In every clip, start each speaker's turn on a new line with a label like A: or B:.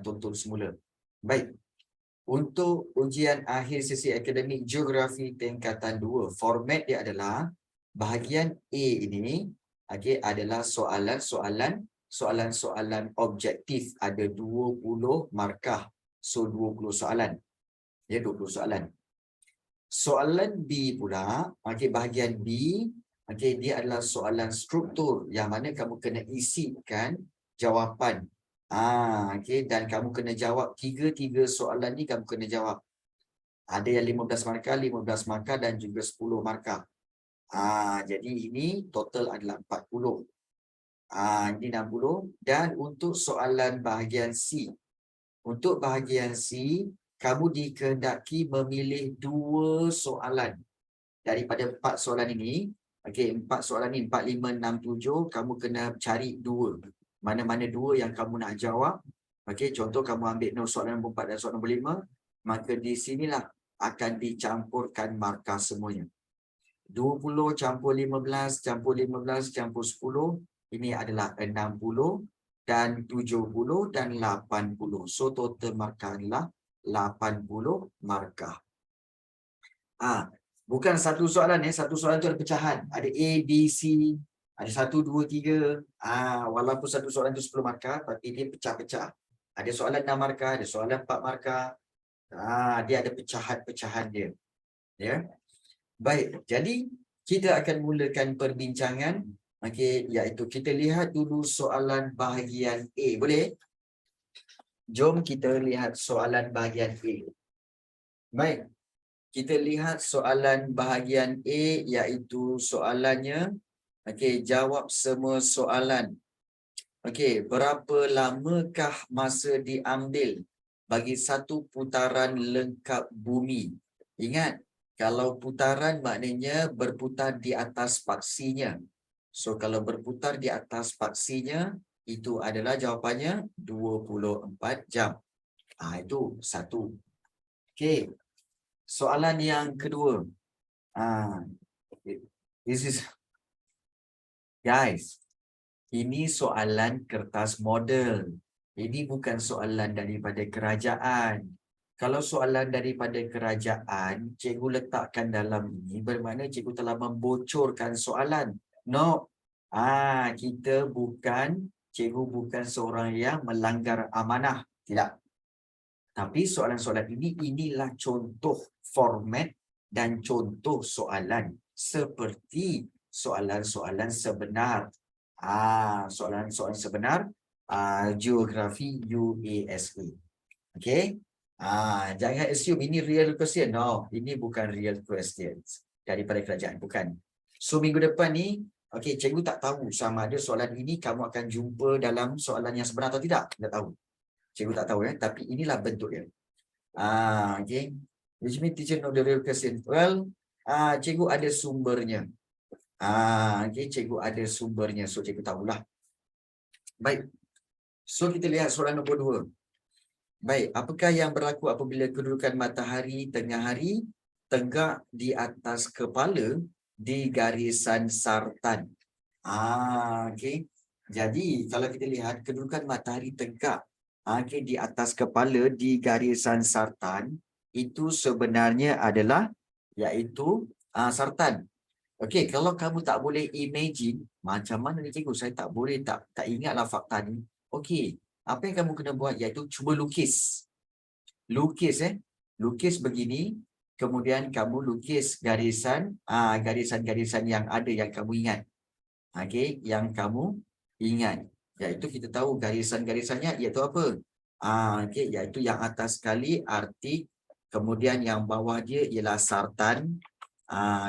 A: tonton semula. Baik. Untuk ujian akhir sesi akademik Geografi tingkatan 2, format dia adalah bahagian A ini adalah soalan-soalan objektif, ada 20 markah. So 20 soalan. Ya, 20 soalan. Soalan B pula, bahagian B, dia adalah soalan struktur yang mana kamu kena isikan jawapan. Dan kamu kena jawab tiga soalan ni, kamu kena jawab. Ada yang 15 markah, 15 markah dan juga 10 markah. Jadi ini total adalah 40. Ini 60. Dan untuk soalan bahagian C. Untuk bahagian C, kamu dikehendaki memilih 2 soalan. Daripada 4 soalan ini, 4 soalan ini, 4, 5, 6, 7, kamu kena cari 2. Mana-mana 2 yang kamu nak jawab. Contoh kamu ambil soalan nombor 4 dan soalan nombor 5, maka di sinilah akan dicampurkan markah semuanya. 20 campur 15, campur 15, campur 10, ini adalah 60 dan 70 dan 80. So total markah adalah 80 markah. Bukan satu soalan satu soalan tu ada pecahan. Ada A, B, C, ada 1, 2, 3. Walaupun satu soalan tu 10 markah, tapi dia pecah-pecah. Ada soalan 6 markah, ada soalan 4 markah. Dia ada pecahan-pecahan dia. Ya. Baik, jadi kita akan mulakan perbincangan. Iaitu kita lihat dulu soalan bahagian A. Boleh? Jom kita lihat soalan bahagian A. Baik. Kita lihat soalan bahagian A, iaitu soalannya, jawab semua soalan. Berapa lamakah masa diambil bagi satu putaran lengkap bumi? Ingat, kalau putaran maknanya berputar di atas paksinya. So, kalau berputar di atas paksinya, itu adalah jawapannya 24 jam. Itu satu. Soalan yang kedua. This is, guys, ini soalan kertas model. Ini bukan soalan daripada kerajaan. Kalau soalan daripada kerajaan, cikgu letakkan dalam ini bermakna cikgu telah membocorkan soalan. No. Cikgu bukan seorang yang melanggar amanah. Tidak. Tapi soalan-soalan inilah contoh format dan contoh soalan seperti soalan-soalan sebenar. Soalan-soalan sebenar geografi UASA. Jangan assume ini real question. No, ini bukan real questions daripada kerajaan, bukan. So minggu depan ni, cikgu tak tahu sama ada soalan ini kamu akan jumpa dalam soalan yang sebenar atau tidak. Tak tahu. Cikgu tak tahu tapi inilah bentuk dia. Which means teacher know the real question. Well, cikgu ada sumbernya. Cikgu ada sumbernya. So cikgu tahulah. Baik. So kita lihat soalan nombor 2. Baik, apakah yang berlaku apabila kedudukan matahari tengah hari tegak di atas kepala di garisan sartan? Jadi kalau kita lihat kedudukan matahari tegak di atas kepala di garisan sartan, itu sebenarnya adalah iaitu sartan. Kalau kamu tak boleh imagine, macam mana ni cikgu? Saya tak boleh, tak ingatlah fakta ni. Apa yang kamu kena buat iaitu cuba lukis. Lukis begini, kemudian kamu lukis garisan, garisan-garisan yang ada yang kamu ingat. Yang kamu ingat. Iaitu kita tahu garisan-garisannya iaitu apa? Iaitu yang atas sekali Arktik, kemudian yang bawah dia ialah sartan,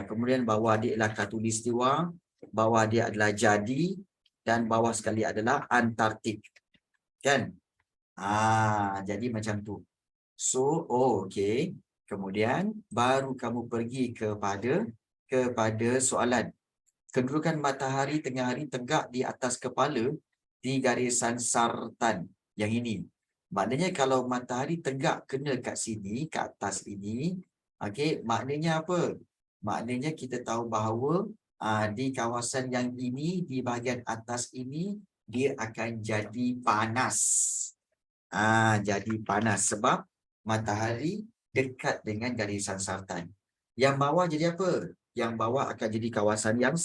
A: kemudian bawah dia ialah Khatulistiwa, bawah dia adalah Jadi, dan bawah sekali adalah Antartik. Kan? Jadi macam tu. So, kemudian baru kamu pergi kepada soalan. Kedudukan matahari tengah hari tegak di atas kepala di garisan sartan yang ini. Maknanya kalau matahari tegak kena kat sini, kat atas ini, maknanya apa? Maknanya kita tahu bahawa di kawasan yang ini, di bahagian atas ini, dia akan jadi panas. Jadi panas sebab matahari dekat dengan garisan sartan. Yang bawah jadi apa? Yang bawah akan jadi kawasan yang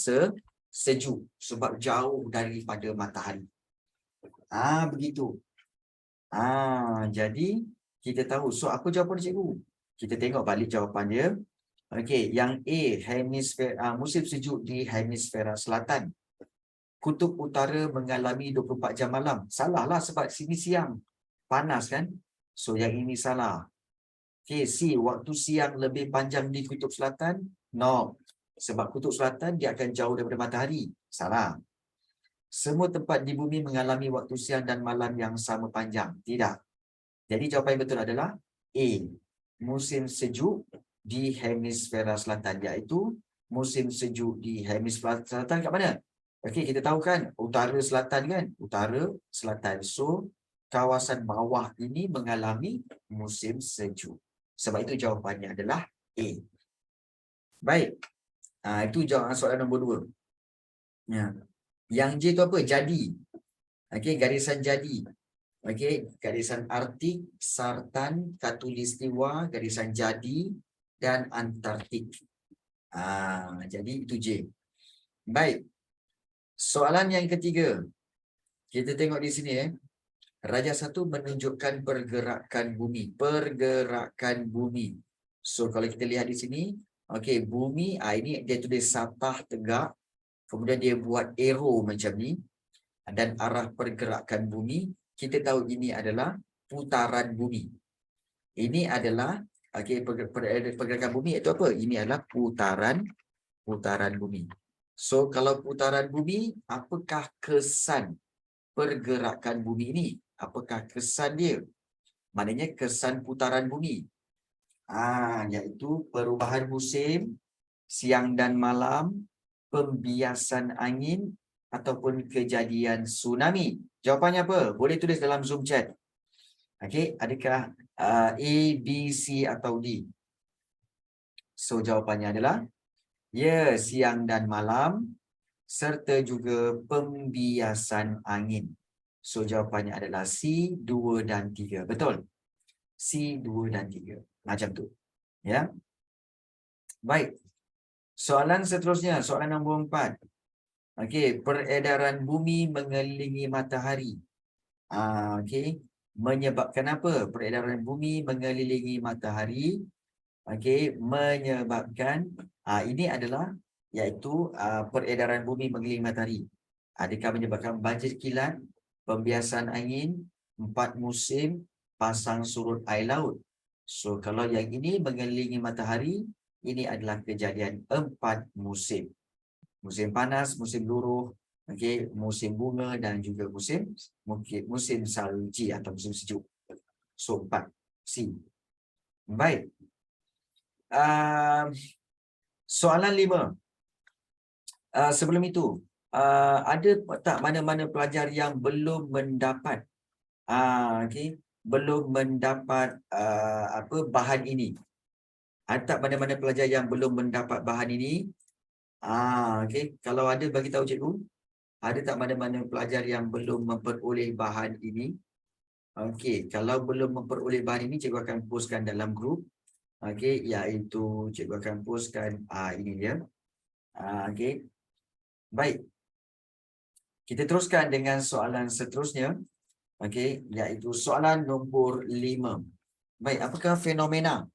A: sejuk sebab jauh daripada matahari. Begitu. Jadi kita tahu. So apa jawapan cikgu? Kita tengok balik jawapan dia. Okey, yang A, hemisfera musim sejuk di hemisfera selatan. Kutub utara mengalami 24 jam malam. Salahlah sebab sini siang. Panas kan? So yang ini salah. Okey, C, waktu siang lebih panjang di kutub selatan. No. Sebab kutub selatan dia akan jauh daripada matahari. Salah. Semua tempat di bumi mengalami waktu siang dan malam yang sama panjang. Tidak. Jadi jawapan yang betul adalah A. Musim sejuk di hemisfera selatan. Iaitu musim sejuk di hemisfera selatan kat mana? Okey, kita tahu kan utara selatan kan? Utara selatan. So, kawasan bawah ini mengalami musim sejuk. Sebab itu jawapannya adalah A. Baik. Itu jawapan soalan nombor 2. Ya. Yang J tu apa? Jadi. Okey, garisan jadi. Okey, garisan Arktik, Sartan, Khatulistiwa, garisan jadi dan Antartik. Jadi itu J. Baik. Soalan yang ketiga. Kita tengok di sini Raja 1 menunjukkan pergerakan bumi. Pergerakan bumi. So kalau kita lihat di sini, okey, bumi ini dia tulis satah tegak. Kemudian dia buat arrow macam ni. Dan arah pergerakan bumi, kita tahu ini adalah putaran bumi. Ini adalah pergerakan bumi itu apa? Ini adalah putaran bumi. So kalau putaran bumi, apakah kesan pergerakan bumi ini? Apakah kesan dia? Maknanya kesan putaran bumi. Iaitu perubahan musim, siang dan malam, pembiasan angin ataupun kejadian tsunami. Jawapannya apa? Boleh tulis dalam Zoom chat. Okey, adakah A, B, C atau D? So jawapannya adalah siang dan malam serta juga pembiasan angin. So jawapannya adalah C, 2 dan 3. Betul? C, 2 dan 3. Macam tu. Ya. Baik. Soalan seterusnya, soalan nombor 4. Okey, peredaran bumi mengelilingi matahari. Okey, menyebabkan apa? Peredaran bumi mengelilingi matahari. Okey, menyebabkan ini adalah iaitu peredaran bumi mengelilingi matahari. Adakah menyebabkan banjir kilat, pembiasan angin, 4 musim, pasang surut air laut. So kalau yang ini mengelilingi matahari, ini adalah kejadian 4 musim. Musim panas, musim luruh, okey, musim bunga dan juga musim salji atau musim sejuk. So 4. C. Baik. Soalan 5. Sebelum itu, ada tak mana-mana pelajar yang belum mendapat belum mendapat bahan ini? Ada tak mana-mana pelajar yang belum mendapat bahan ini? Okey, kalau ada bagi tahu cikgu. Ada tak mana-mana pelajar yang belum memperoleh bahan ini? Okey, kalau belum memperoleh bahan ini, cikgu akan postkan dalam grup. Okey, iaitu cikgu akan postkan ini dia. Okey. Baik. Kita teruskan dengan soalan seterusnya. Okey, iaitu soalan nombor 5. Baik, apakah fenomena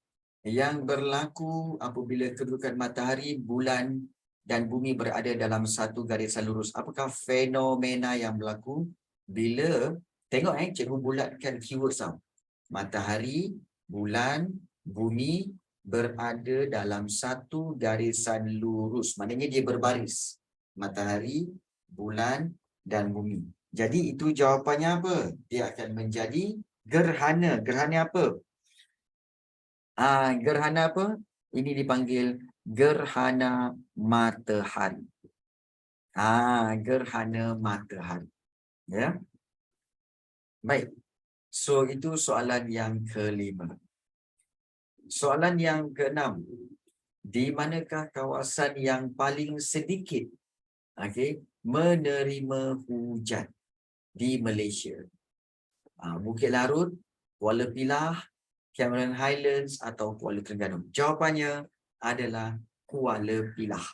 A: yang berlaku apabila kedudukan matahari, bulan dan bumi berada dalam satu garisan lurus? Apakah fenomena yang berlaku bila tengok cikgu bulatkan keyword tau. Matahari, bulan, bumi berada dalam satu garisan lurus. Maknanya dia berbaris. Matahari, bulan dan bumi. Jadi itu jawapannya apa? Dia akan menjadi gerhana. Gerhana apa? Gerhana apa? Ini dipanggil gerhana matahari. Gerhana matahari. Ya. Baik. So itu soalan yang ke-5. Soalan yang ke-6. Di manakah kawasan yang paling sedikit menerima hujan di Malaysia? Bukit Larut, Kuala Pilah, Cameron Highlands atau Kuala Terengganu? Jawapannya adalah Kuala Pilah.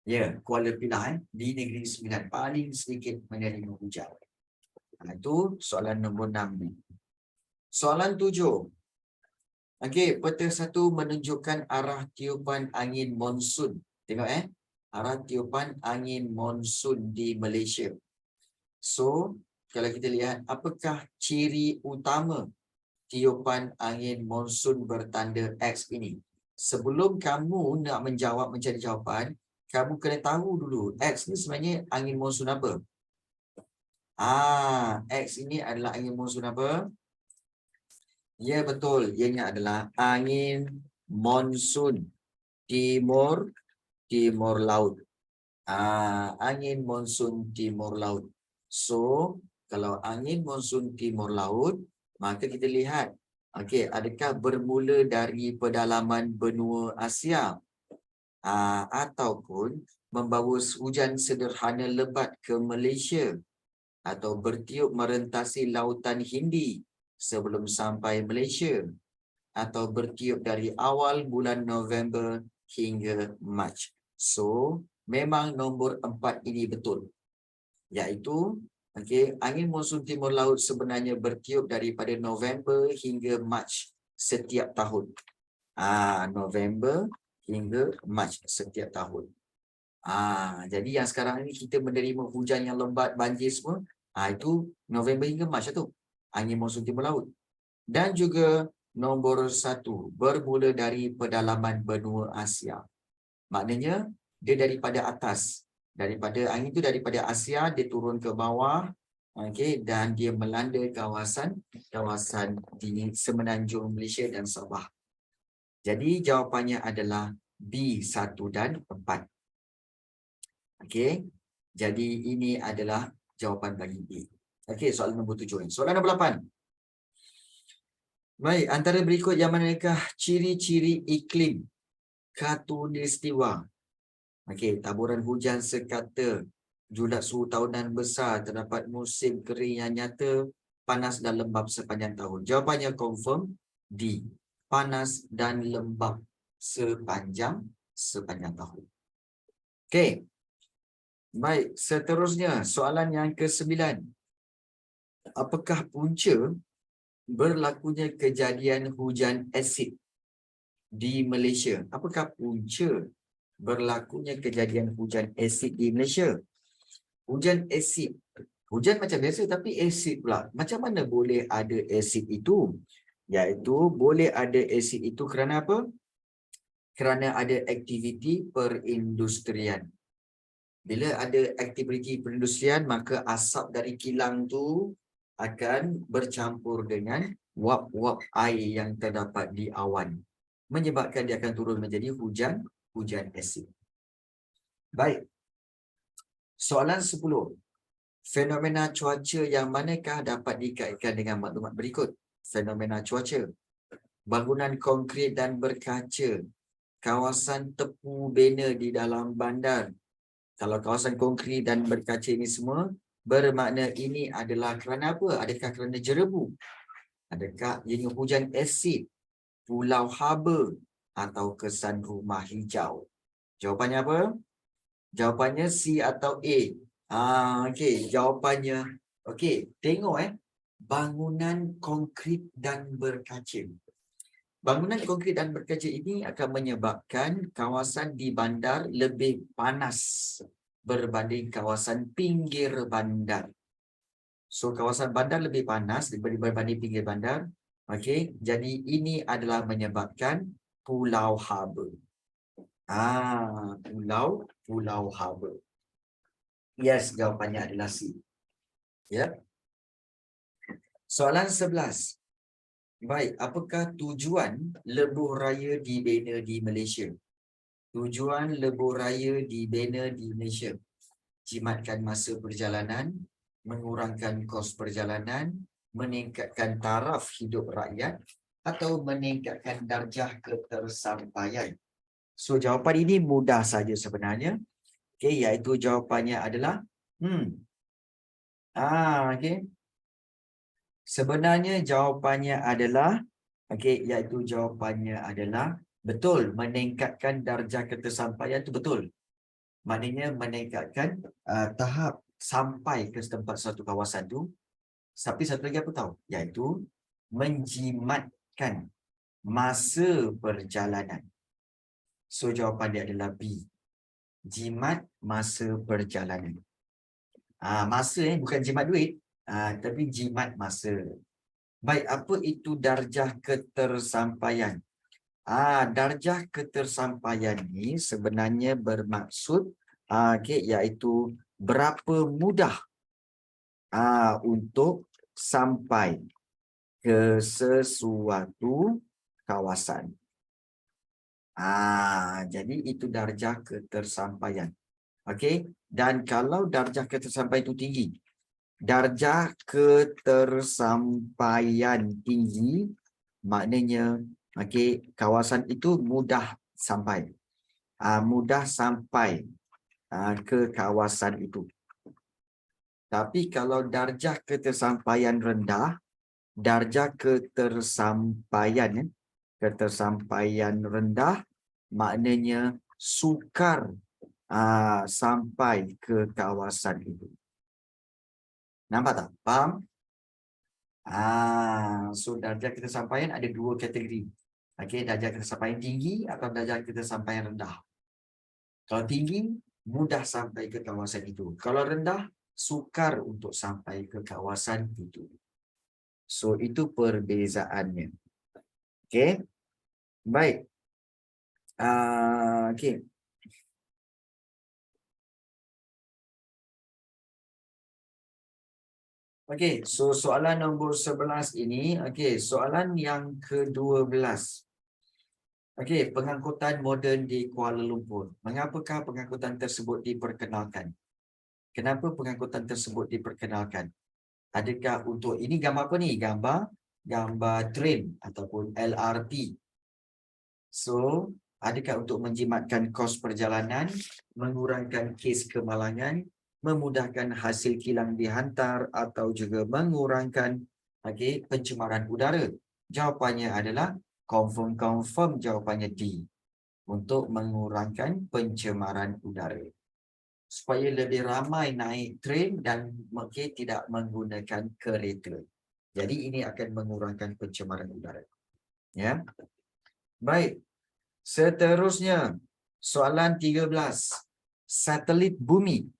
A: Ya, Kuala Pilah di Negeri Sembilan paling sedikit menerima hujan. Itu soalan nombor 6 ni. Soalan 7. Okey, peta 1 menunjukkan arah tiupan angin monsun. Tengok arah tiupan angin monsun di Malaysia. So, kalau kita lihat apakah ciri utama tiupan angin monsun bertanda X ini? Sebelum kamu nak menjawab mencari jawapan, kamu kena tahu dulu X ni sebenarnya angin monsun apa? X ini adalah angin monsun apa? Ya, betul. Ianya adalah angin monsun timur laut. Angin monsun timur laut. So, kalau angin monsun timur laut, maka kita lihat, okey, adakah bermula dari pedalaman benua Asia ataupun membawa hujan sederhana lebat ke Malaysia atau bertiup merentasi lautan Hindi sebelum sampai Malaysia atau bertiup dari awal bulan November hingga Mac. So, memang nombor 4 ini betul. Iaitu, angin monsun timur laut sebenarnya bertiup daripada November hingga Mac setiap tahun. November hingga Mac setiap tahun. Jadi yang sekarang ini kita menerima hujan yang lembat, banjir semua, itu November hingga Mac tu. Angin monsun timur laut. Dan juga nombor 1 bermula dari pedalaman benua Asia. Maknanya dia daripada atas, daripada angin itu daripada Asia dia turun ke bawah, dan dia melanda kawasan di semenanjung Malaysia dan Sabah. Jadi jawapannya adalah B 1 dan 4. Jadi ini adalah jawapan bagi B. Soalan nombor 7. Soalan nombor 8. Baik, antara berikut yang manakah ciri-ciri iklim khatulistiwa? Taburan hujan sekata, julat suhu tahunan besar, terdapat musim kering yang nyata, panas dan lembap sepanjang tahun. Jawapannya confirm D. Panas dan lembap sepanjang tahun. Baik, seterusnya soalan yang ke-9. Apakah punca berlakunya kejadian hujan asid di Malaysia? Apakah punca berlakunya kejadian hujan asid di Malaysia? Hujan asid. Hujan macam biasa tapi asid pula. Macam mana boleh ada asid itu? Iaitu boleh ada asid itu kerana apa? Kerana ada aktiviti perindustrian. Bila ada aktiviti perindustrian, maka asap dari kilang tu akan bercampur dengan wap-wap air yang terdapat di awan, menyebabkan dia akan turun menjadi hujan asid. Baik. Soalan 10. Fenomena cuaca yang manakah dapat dikaitkan dengan maklumat berikut? Fenomena cuaca. Bangunan konkrit dan berkaca. Kawasan tepu bena di dalam bandar. Kalau kawasan konkrit dan berkaca ini semua, bermakna ini adalah kerana apa? Adakah kerana jerebu? Adakah ini hujan asid, pulau haba atau kesan rumah hijau? Jawapannya apa? Jawapannya C atau A. Jawapannya. Tengok bangunan konkrit dan berkaca. Bangunan konkrit dan berkaca ini akan menyebabkan kawasan di bandar lebih panas berbanding kawasan pinggir bandar. So, kawasan bandar lebih panas berbanding pinggir bandar. Jadi ini adalah menyebabkan pulau haba. Pulau haba. Yes, jawapannya adalah C. Ya. Soalan 11. Baik, apakah tujuan lebuh raya dibina di Malaysia? Tujuan lebuh raya dibina di Malaysia. Jimatkan masa perjalanan, mengurangkan kos perjalanan, meningkatkan taraf hidup rakyat atau meningkatkan darjah ketersampaian. So, jawapan ini mudah saja sebenarnya. Iaitu jawapannya adalah Sebenarnya jawapannya adalah, okey, iaitu jawapannya adalah betul, meningkatkan darjah ketersampaian itu betul. Maknanya meningkatkan tahap sampai ke tempat satu kawasan tu. Tapi satu lagi apa tahu? Iaitu menjimatkan masa perjalanan. So jawapan dia adalah B. Jimat masa perjalanan. Masa bukan jimat duit, tapi jimat masa. Baik, apa itu darjah ketersampaian? Darjah ketersampaian ni sebenarnya bermaksud iaitu berapa mudah untuk sampai ke sesuatu kawasan. Jadi itu darjah ketersampaian. Okey, dan kalau darjah ketersampaian itu tinggi, darjah ketersampaian tinggi maknanya kawasan itu mudah sampai. Mudah sampai ke kawasan itu. Tapi kalau darjah ketersampaian rendah, darjah ketersampaian rendah maknanya sukar sampai ke kawasan itu. Nampak tak? Faham? So darjah ketersampaian ada dua kategori. Okey, darjah ketersampaian tinggi atau darjah ketersampaian rendah. Kalau tinggi, mudah sampai ke kawasan itu. Kalau rendah, sukar untuk sampai ke kawasan itu. So itu perbezaannya. Okey. Baik. Okey. Okey, so soalan nombor 11 ini, okey, soalan yang ke-12. Okey, pengangkutan moden di Kuala Lumpur. Mengapakah pengangkutan tersebut diperkenalkan? Kenapa pengangkutan tersebut diperkenalkan? Adakah untuk, ini gambar apa ni? Gambar train ataupun LRT. So, adakah untuk menjimatkan kos perjalanan, mengurangkan kes kemalangan, memudahkan hasil kilang dihantar atau juga mengurangkan pencemaran udara? Jawapannya adalah confirm jawapannya D. Untuk mengurangkan pencemaran udara. Supaya lebih ramai naik train dan tidak menggunakan kereta. Jadi ini akan mengurangkan pencemaran udara. Ya. Baik. Seterusnya, soalan 13. Satelit bumi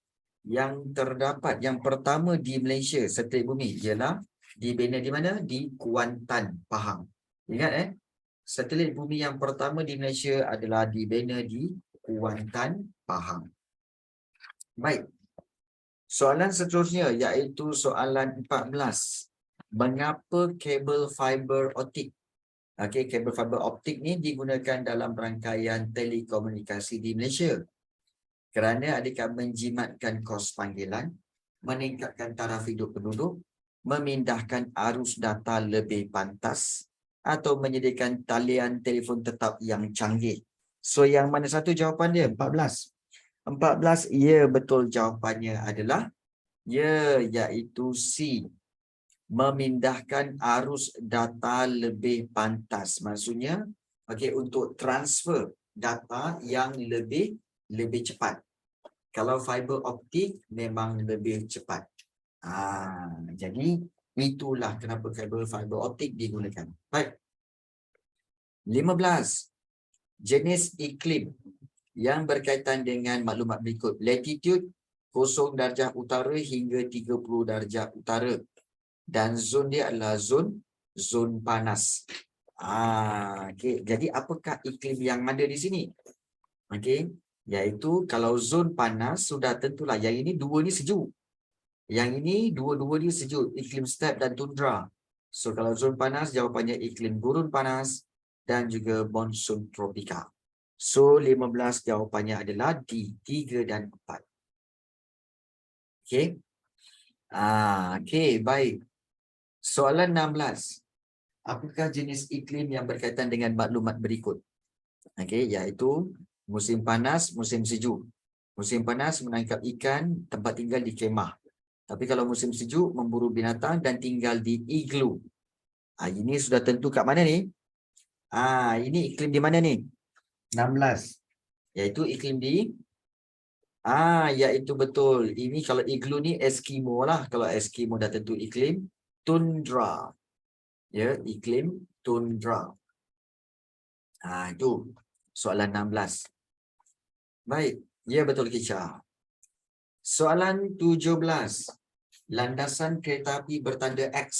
A: yang terdapat yang pertama di Malaysia, satelit bumi ialah dibina di mana? Di Kuantan, Pahang. Ingat satelit bumi yang pertama di Malaysia adalah dibina di Kuantan, Pahang. Baik. Soalan seterusnya iaitu soalan 14. Mengapa kabel fiber optik? Kabel fiber optik ni digunakan dalam rangkaian telekomunikasi di Malaysia. Kerana adakah menjimatkan kos panggilan, meningkatkan taraf hidup penduduk, memindahkan arus data lebih pantas, atau menyediakan talian telefon tetap yang canggih. So yang mana satu jawapan dia? 14. 14, ya betul jawapannya adalah iaitu C. Memindahkan arus data lebih pantas. Maksudnya untuk transfer data yang lebih cepat. Kalau fiber optik memang lebih cepat. Jadi itulah kenapa kabel fiber optik digunakan. Baik. 15. Jenis iklim yang berkaitan dengan maklumat berikut. Latitude 0 darjah utara hingga 30 darjah utara. Dan zon dia adalah zon panas. Jadi apakah iklim yang ada di sini? Iaitu kalau zon panas sudah tentulah yang ini dua ni sejuk. Yang ini dua-dua dia sejuk, iklim steppe dan tundra. So kalau zon panas jawapannya iklim gurun panas dan juga monsun tropika. So 15 jawapannya adalah D, 3 dan 4. Baik. Soalan 16. Apakah jenis iklim yang berkaitan dengan maklumat berikut? Iaitu musim panas, musim sejuk. Musim panas menangkap ikan, tempat tinggal di kemah. Tapi kalau musim sejuk, memburu binatang dan tinggal di igloo. Ini sudah tentu kat mana ni? Ini iklim di mana ni? 16. Iaitu iklim di iaitu betul. Ini kalau igloo ni Eskimo lah. Kalau Eskimo dah tentu iklim tundra. Ya, iklim tundra. Itu soalan 16. Baik, ya betul Kisha. Soalan 17. Landasan kereta api bertanda X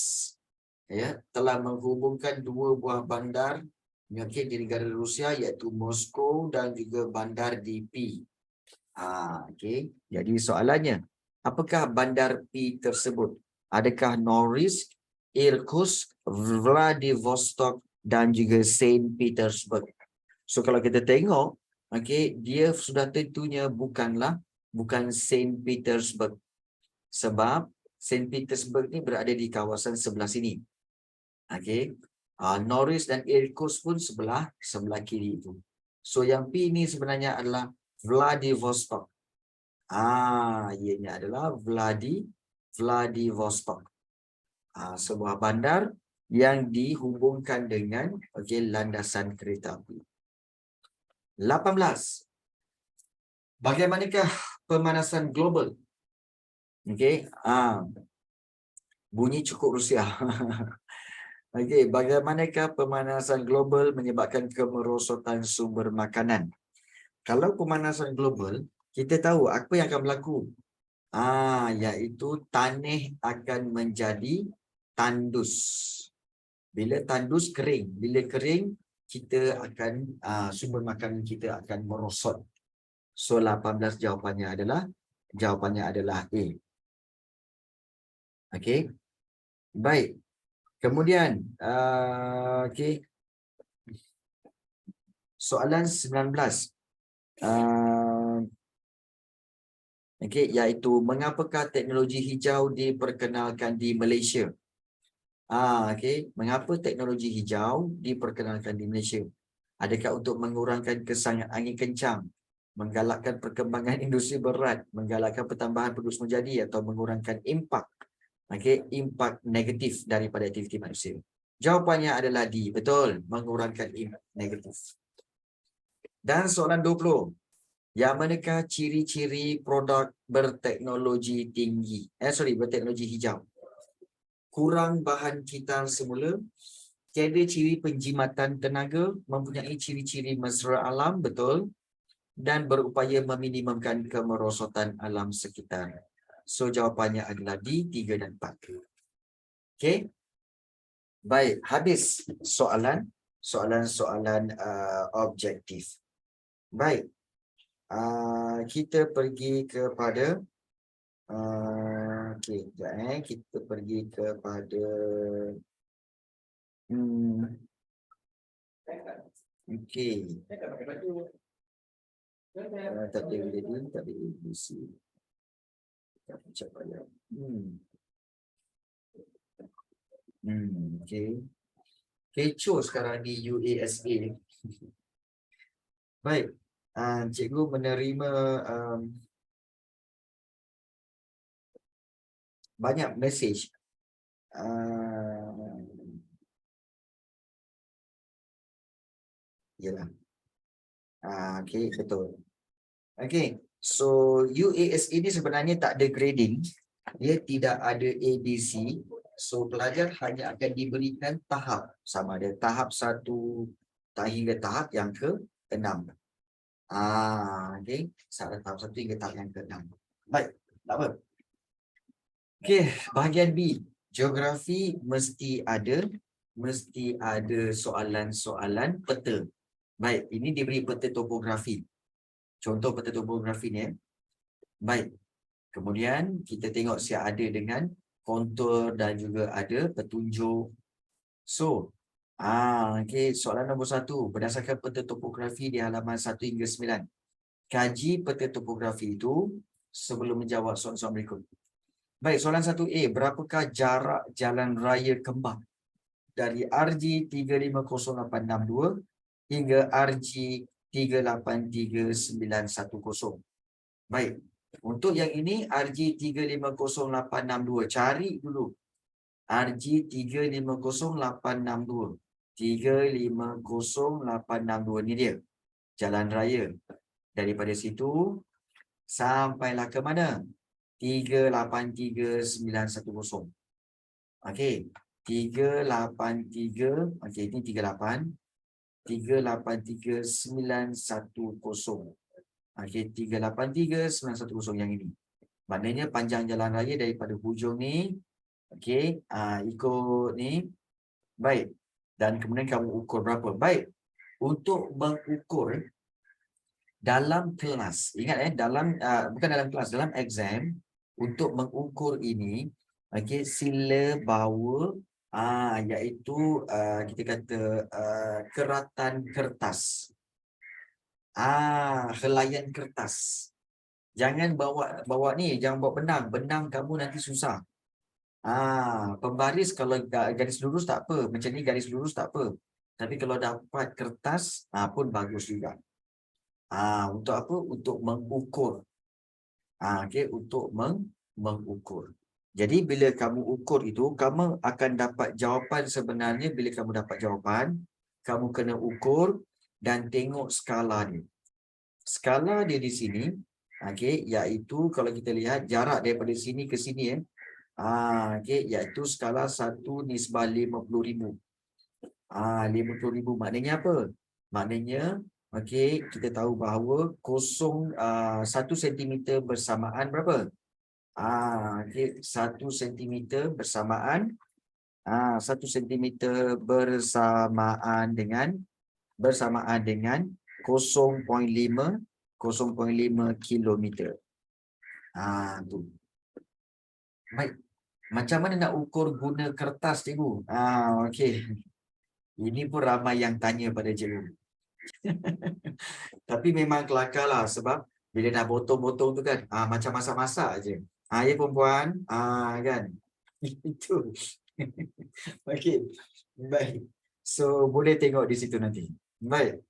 A: telah menghubungkan dua buah bandar di negara Rusia iaitu Moskow dan juga bandar di P. Jadi soalannya, apakah bandar P tersebut? Adakah Norilsk, Irkutsk, Vladivostok dan juga Saint Petersburg? So kalau kita tengok, dia sudah tentunya bukan Saint Petersburg. Sebab Saint Petersburg ni berada di kawasan sebelah sini. Norilsk dan Irkutsk pun sebelah kiri itu. So yang P ni sebenarnya adalah Vladivostok. Ianya adalah Vladivostok. Sebuah bandar yang dihubungkan dengan landasan kereta api. 18. Bagaimanakah pemanasan global? Bunyi cukup Rusia. Bagaimanakah pemanasan global menyebabkan kemerosotan sumber makanan? Kalau pemanasan global, kita tahu apa yang akan berlaku. Iaitu tanah akan menjadi tandus. Bila tandus kering, bila kering kita akan sumber makanan kita akan merosot. So 18 jawapannya adalah A. Baik. Kemudian soalan 19. Iaitu mengapakah teknologi hijau diperkenalkan di Malaysia? Mengapa teknologi hijau diperkenalkan di Malaysia? Adakah untuk mengurangkan kesangan angin kencang, menggalakkan perkembangan industri berat, menggalakkan pertambahan penduduk menjadi atau mengurangkan impak negatif daripada aktiviti manusia? Jawapannya adalah D. Betul, mengurangkan impak negatif. Dan soalan 20. Yang manakah ciri-ciri produk berteknologi tinggi? Berteknologi hijau? Kurang bahan kitar semula, tiada ciri penjimatan tenaga, mempunyai ciri-ciri mesra alam, betul, dan berupaya meminimumkan kemerosotan alam sekitar. So jawapannya adalah D, 3 dan 4. Baik, habis soalan objektif. Baik, kita pergi kepada kita pergi kepada tak ada ABC. Kecoh sekarang di UASA. Baik, cikgu menerima banyak mesej. Yalah. Betul. So UAS ini sebenarnya tak ada grading. Dia tidak ada ABC. So pelajar hanya akan diberikan tahap. Sama ada tahap 1 hingga tahap yang ke-6. Tahap 1 hingga tahap yang ke-6. Baik, tak apa. Bahagian B. Geografi mesti ada soalan-soalan peta. Baik, ini diberi peta topografi. Contoh peta topografi ni. Baik. Kemudian kita tengok siap ada dengan kontur dan juga ada petunjuk. So, soalan nombor 1. Berdasarkan peta topografi di halaman 1 hingga 9. Kaji peta topografi itu sebelum menjawab soalan-soalan berikut. Baik, soalan 1A. Berapakah jarak jalan raya Kembang dari RG 350862 hingga RG 383910? Baik, Untuk yang ini RG350862. Cari dulu. RG350862. 350862 ni dia. Jalan raya. Daripada situ sampailah ke mana? 383910. Okey. 383. Okey, ini 38. 383910. Okey, 383910 yang ini. Maknanya panjang jalan raya daripada hujung ni. Okey, ikut ni. Baik. Dan kemudian kamu ukur berapa? Baik. Untuk mengukur dalam kelas, ingat bukan dalam kelas, dalam exam, untuk mengukur ini, okey, sila bawa iaitu kita kata keratan kertas. Helaian kertas. Jangan bawa ni, jangan bawa benang. Benang kamu nanti susah. Pembaris kalau garis lurus tak apa. Macam ni garis lurus tak apa. Tapi kalau dapat kertas pun bagus juga. Untuk apa? Untuk mengukur. Okey, untuk mengukur. Jadi bila kamu ukur itu, kamu akan dapat jawapan sebenarnya. Bila kamu dapat jawapan, kamu kena ukur dan tengok skala dia. Skala dia di sini, okey, iaitu kalau kita lihat jarak daripada sini ke sini okey, iaitu skala 1:50,000. 50,000 maknanya apa? Maknanya okey, kita tahu bahawa 1 sentimeter bersamaan berapa? Okey, 1 sentimeter bersamaan 1 sentimeter bersamaan dengan 0.5 kilometer. Tu. Baik. Macam mana nak ukur guna kertas, cikgu? Okey. Ini pun ramai yang tanya pada cikgu. Tapi memang kelakarlah sebab bila dah potong-potong tu kan, macam masak-masak aje. Ya perempuan, kan? Itu. Okey. Baik. So boleh tengok di situ nanti. Baik.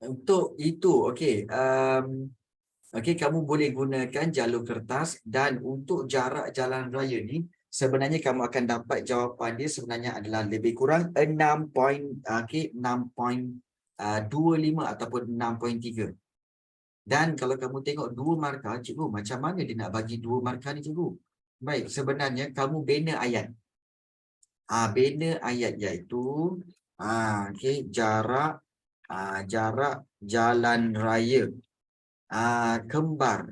A: Untuk itu, okey. Okey, kamu boleh gunakan jalur kertas dan untuk jarak jalan raya ni sebenarnya kamu akan dapat jawapan dia sebenarnya adalah lebih kurang 6.25 ataupun 6.3. Dan kalau kamu tengok dua markah, cikgu, macam mana dia nak bagi dua markah ni, cikgu? Baik, sebenarnya kamu bina ayat. Bina ayat iaitu okey, jarak jalan raya kembar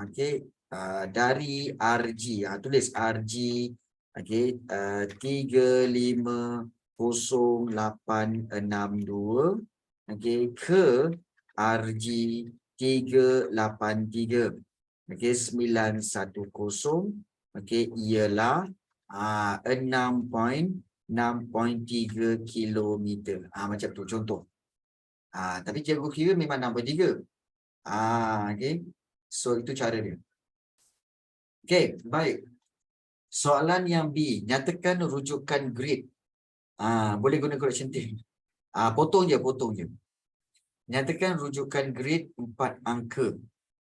A: okey, dari RG, tulis RG okey, 350862 okey, ke RG 383 okey, 910 okey, ialah 6.3 kilometer. Macam tu contoh. Tapi cikgu kira memang 6.3. Okey. So itu cara dia. Okey, baik. Soalan yang B, nyatakan rujukan grid. Boleh guna correction team. Potong je. Nyatakan rujukan grid 4 angka.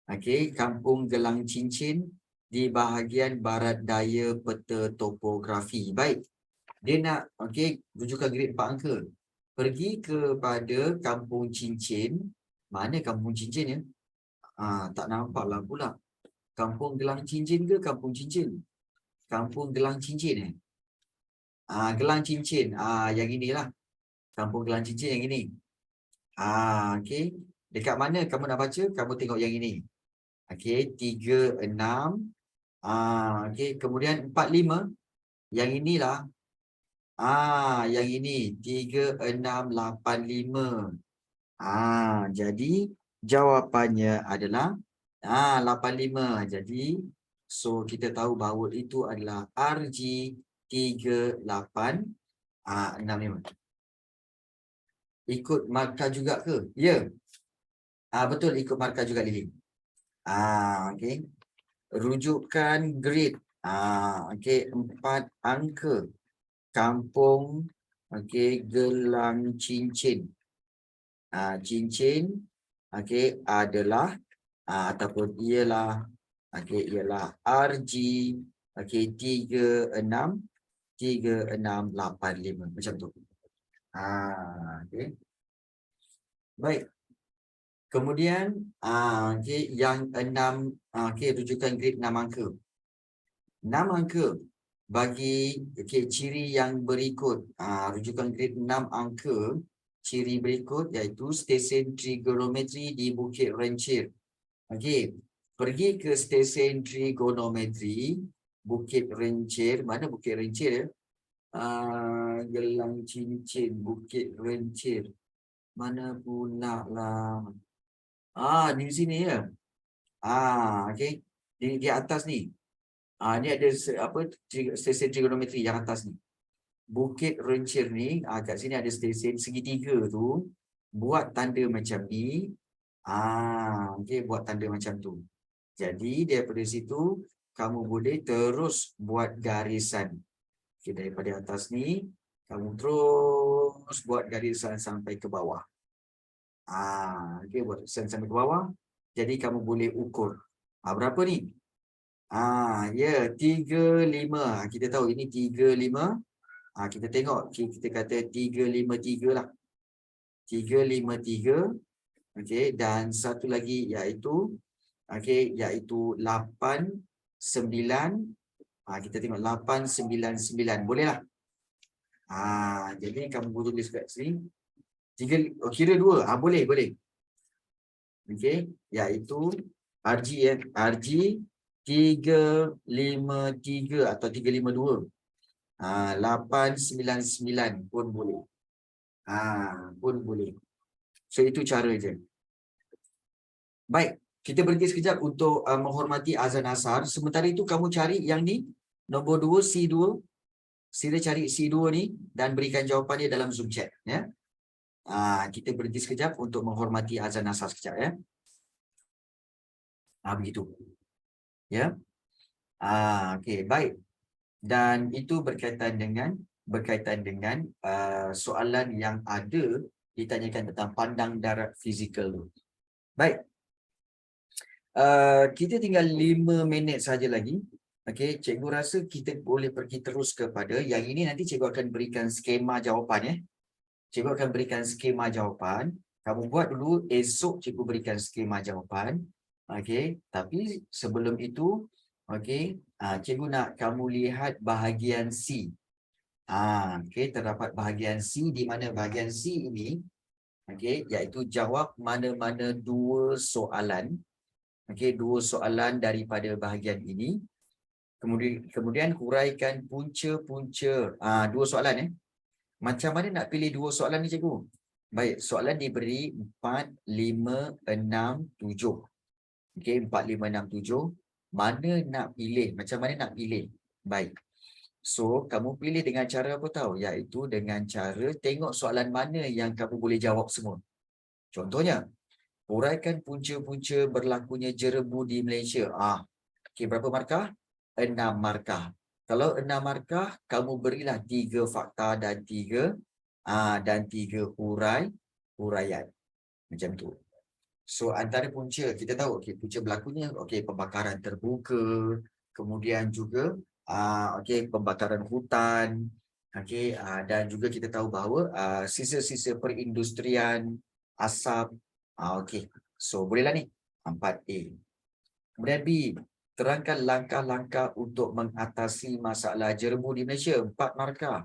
A: Okey, Kampung Gelang Cincin di bahagian barat daya peta topografi. Baik. Dia nak rujukan grid 4 angka. Pergi kepada Kampung Cincin. Mana Kampung Cincin ya? Tak nampaklah pula. Kampung Gelang Cincin ke Kampung Cincin? Kampung Gelang Cincin Gelang Cincin. Yang inilah. Kampung Gelang Cincin yang ini. Okey. Dekat mana kamu nak baca? Kamu tengok yang ini. Okey, 36. Okey, kemudian 45. Yang inilah. Yang ini 3685. Jadi jawapannya adalah 85. Jadi so kita tahu bahawa itu adalah RG 3865. Ikut markah juga ke? Ya. Betul, ikut markah juga, Lily. Okey. Rujukan grid. Okey, 4 angka. Kampung Gelang Cincin. Cincin adalah ataupun ialah ialah RG 368685 macam tu. Okey. Baik. Kemudian yang 6 rujukan grade 6 angka. 6 angka bagi ciri yang berikut. Rujukan grade 6 angka, ciri berikut iaitu stesen trigonometri di Bukit Rencir. Okey, pergi ke stesen trigonometri Bukit Rencir. Mana Bukit Rencir ya? Gelang cincin Bukit Rencir. Mana pula lah. Di sini ya. Okey. Di atas ni. Ni ada stesen trigonometri yang atas ni. Bukit Rencir ni, kat sini ada stesen segitiga tu. Buat tanda macam ni. Okey, buat tanda macam tu. Jadi daripada situ kamu boleh terus buat garisan. Okey, daripada atas ni kamu terus buat garisan sampai ke bawah. Okey, buat garisan sampai ke bawah. Jadi kamu boleh ukur. Berapa ni? 35. Kita tahu ini 35. Kita tengok, kita kata 353 lah. 353. Okey, dan satu lagi iaitu iaitu 89. Kita tengok 899. Boleh lah. Jadi kamu boleh tulis kat sini. Kira 2. Boleh. Okey, iaitu RG 353 atau 352. 899 pun boleh. So itu cara je. Baik, kita berhenti sekejap untuk menghormati azan asar. Sementara itu kamu cari yang ni, nombor 2, C2. Sila cari C2 ni dan berikan jawapannya dalam Zoom chat. Ya. Kita berhenti sekejap untuk menghormati azan asar sekejap. Ya. Begitu. Ya. Okey, baik. Dan itu berkaitan dengan soalan yang ada ditanyakan tentang pandang darat fizikal. Baik. Kita tinggal 5 minit saja lagi. Okey, cikgu rasa kita boleh pergi terus kepada yang ini. Nanti cikgu akan berikan skema jawapan ya. Cikgu akan berikan skema jawapan. Kamu buat dulu, esok cikgu berikan skema jawapan. Okey, tapi sebelum itu cikgu nak kamu lihat bahagian C. Okey, terdapat bahagian C di mana bahagian C ini iaitu jawab mana-mana 2 soalan. Okey, 2 soalan daripada bahagian ini. Kemudian huraikan punca-punca 2 soalan Macam mana nak pilih 2 soalan ni cikgu? Baik, soalan diberi 4, 5, 6, 7. Okey, 4, 5, 6, 7. Mana nak pilih? Macam mana nak pilih? Baik. So, kamu pilih dengan cara apa tahu? Iaitu dengan cara tengok soalan mana yang kamu boleh jawab semua. Contohnya, huraikan punca-punca berlakunya jerebu di Malaysia. Okey, berapa markah? 6 markah. Kalau 6 markah, kamu berilah 3 fakta dan 3 huraian. Macam tu. So antara punca kita tahu punca berlakunya pembakaran terbuka, kemudian juga pembakaran hutan, dan juga kita tahu bahawa sisa-sisa perindustrian, asap. So bolehlah ni 4A. Kemudian B, terangkan langkah-langkah untuk mengatasi masalah jerebu di Malaysia. 4 markah.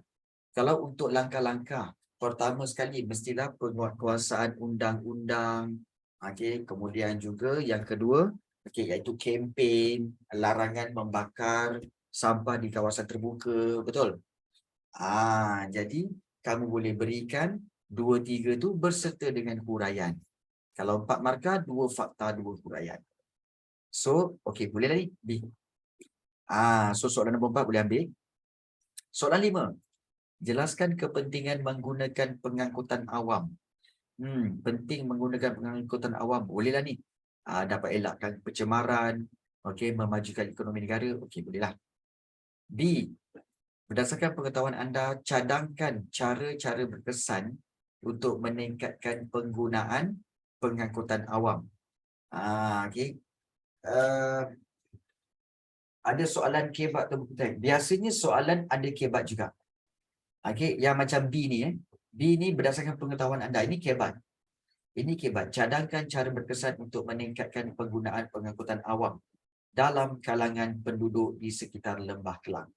A: Kalau untuk langkah-langkah, pertama sekali mestilah penguatkuasaan undang-undang. Kemudian juga yang kedua, iaitu kempen larangan membakar sampah di kawasan terbuka. Betul? Jadi kamu boleh berikan 2-3 tu berserta dengan huraian. Kalau 4 markah, 2 fakta, 2 huraian. So, boleh lagi B. So soalan nombor 4 boleh ambil. Soalan 5. Jelaskan kepentingan menggunakan pengangkutan awam. Penting menggunakan pengangkutan awam. Bolehlah ni. Dapat elakkan pencemaran, memajukan ekonomi negara. Bolehlah. B. Berdasarkan pengetahuan anda, cadangkan cara-cara berkesan untuk meningkatkan penggunaan pengangkutan awam. Okey. Ada soalan kebat atau bukan. Biasanya soalan ada kebat juga. Okey, yang macam B ni B ni berdasarkan pengetahuan anda. Ini kebat. Ini kebat. Cadangkan cara berkesan untuk meningkatkan penggunaan pengangkutan awam dalam kalangan penduduk di sekitar Lembah Kelang.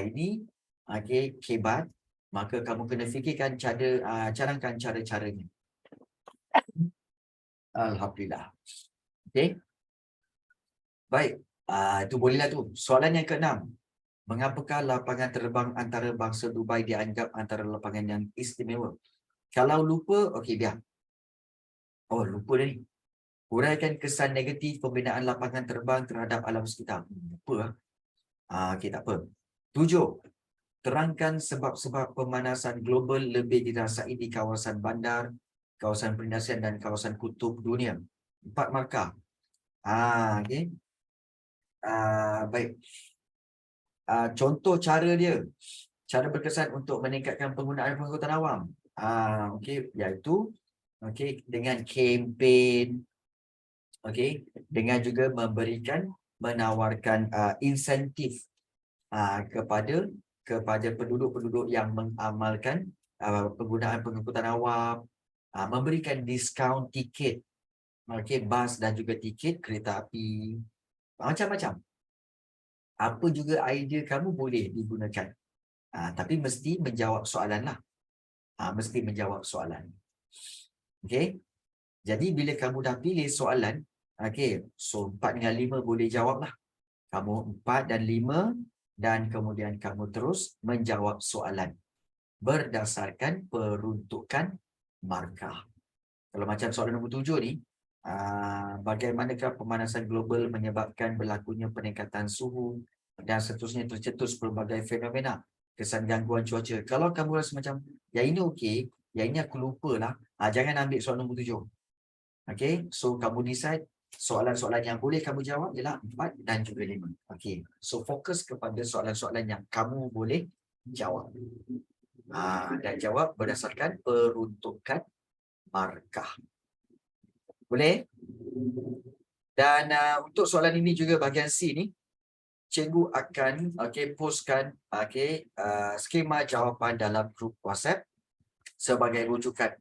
A: Ini okey, kebat. Maka kamu kena fikirkan cadangkan cara-caranya. Alhamdulillah. Okey. Baik. Itu bolehlah tu. Soalan yang ke-6. Mengapakah lapangan terbang antara bangsa Dubai dianggap antara lapangan yang istimewa? Kalau lupa, okey biar. Oh, lupa dah ni. Uraikan kesan negatif pembinaan lapangan terbang terhadap alam sekitar. Lupa lah. Okey, tak apa. 7. Terangkan sebab-sebab pemanasan global lebih dirasai di kawasan bandar, kawasan perindustrian dan kawasan kutub dunia. 4 markah. Okey. Baik. Contoh cara dia. Cara berkesan untuk meningkatkan penggunaan pengangkutan awam. Okey, iaitu okey dengan kempen, okey, dengan juga menawarkan insentif kepada penduduk-penduduk yang mengamalkan penggunaan pengangkutan awam, memberikan diskaun tiket, okey, bas dan juga tiket kereta api, macam-macam. Apa juga idea kamu boleh digunakan. Tapi mesti menjawab soalan lah. Mesti menjawab soalan. Okey. Jadi bila kamu dah pilih soalan, okey, so 4 dengan 5 boleh jawab lah. Kamu 4 dan 5 dan kemudian kamu terus menjawab soalan berdasarkan peruntukan markah. Kalau macam soalan nombor 7 ni, bagaimanakah pemanasan global menyebabkan berlakunya peningkatan suhu dan seterusnya tercetus pelbagai fenomena kesan gangguan cuaca. Kalau kamu rasa macam, yang ini okey, yang ini aku lupa lah, jangan ambil soalan nombor 7. Okey, so kamu decide soalan-soalan yang boleh kamu jawab ialah 4 dan juga 5. Okey, so fokus kepada soalan-soalan yang kamu boleh jawab. Dan jawab berdasarkan peruntukan markah. Boleh? Dan untuk soalan ini juga bahagian C ni, cikgu akan postkan skema jawapan dalam grup WhatsApp sebagai rujukan